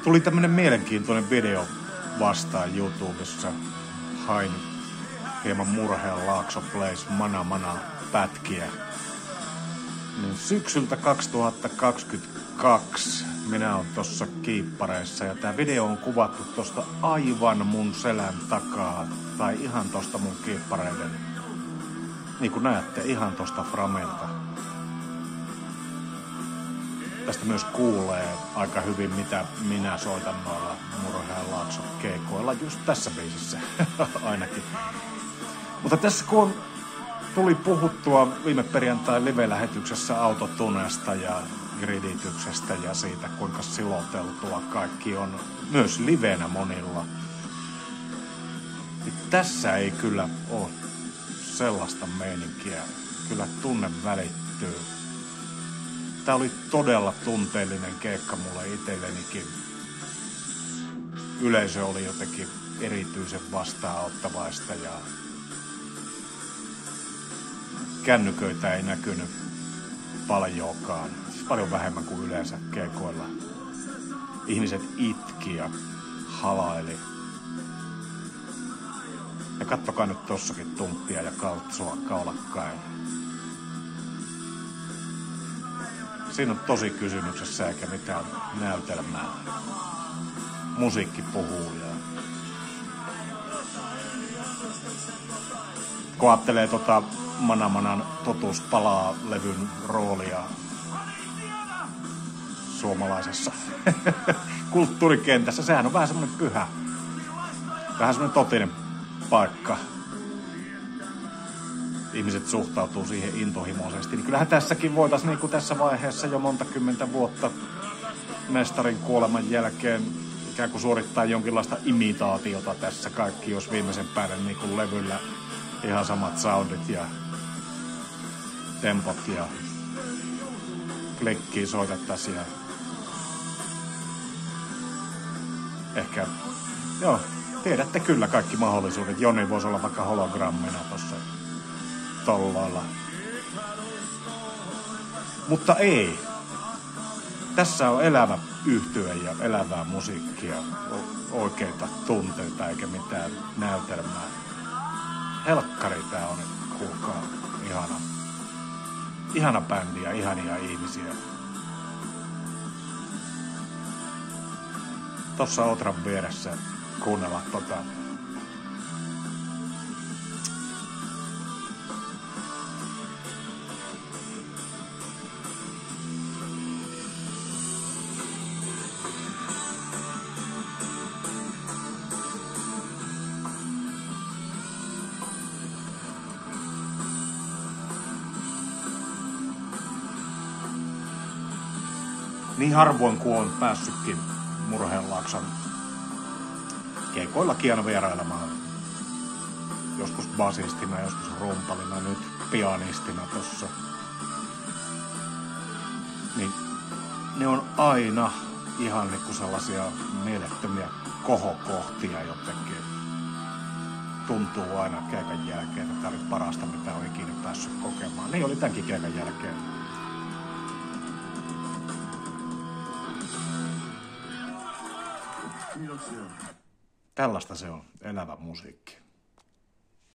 Tuli tämmönen mielenkiintoinen video vastaan YouTubessa. Hain hieman Murheen Laakso Plays Mana pätkiä. Niin syksyltä 2022 minä oon tossa kiippareissa ja tää video on kuvattu tosta aivan mun selän takaa. Tai ihan tosta mun kiippareiden. Niin kuin näette, ihan tosta framelta. Tästä myös kuulee aika hyvin, mitä minä soitan noilla Murheen Laakso keikoilla, just tässä biisissä ainakin. Mutta tässä kun tuli puhuttua viime perjantai live-lähetyksessä autotunesta ja gridityksestä ja siitä, kuinka siloteltua kaikki on myös livenä monilla. Niin tässä ei kyllä ole sellaista meininkiä. Kyllä tunne välittyy. Tää oli todella tunteellinen keikka mulle itsellenikin. Yleisö oli jotenkin erityisen vastaanottavaista ja kännyköitä ei näkynyt paljonkaan. Siis paljon vähemmän kuin yleensä keikoilla. Ihmiset itki ja halaili. Ja kattokaa nyt tossakin tumppia ja kaltsua kaulakkain. Siinä on tosi kysymyksessä eikä mitään näytelmää. Musiikki puhuu ja kun ajattelee Manamanan Totuus palaa -levyn roolia suomalaisessa kulttuurikentässä, sehän on vähän semmoinen pyhä, vähän semmoinen totinen paikka. Ihmiset suhtautuu siihen intohimoisesti. Niin kyllähän tässäkin voitaisiin niin kuin tässä vaiheessa jo monta kymmentä vuotta mestarin kuoleman jälkeen ikään kuin suorittaa jonkinlaista imitaatiota tässä kaikki, jos viimeisen päälle niin kuin levyllä ihan samat soundit ja tempot ja klikkiä soitettaisiin. Ehkä, joo, tiedätte kyllä kaikki mahdollisuudet. Joni voisi olla vaikka hologrammina tossa tolloilla. Mutta ei. Tässä on elävä yhtye ja elävää musiikkia. Oikeita tunteita eikä mitään näytelmää. Helkkari tää on, kuulkaa, ihana. Ihana bändi ja ihania ihmisiä. Tossa Otran vieressä kuunnella niin harvoin kuin on päässytkin Murheen Laakson keikoillakin aina vierailemaan. Joskus basistina, joskus rumpalina, nyt pianistina tossa. Niin ne on aina ihan niinku sellaisia mielettömiä kohokohtia jotenkin. Tuntuu aina keikan jälkeen, että tää oli parasta mitä on ikinä päässyt kokemaan. Niin oli tämänkin keikan jälkeen. Tällaista se on, elävä musiikki.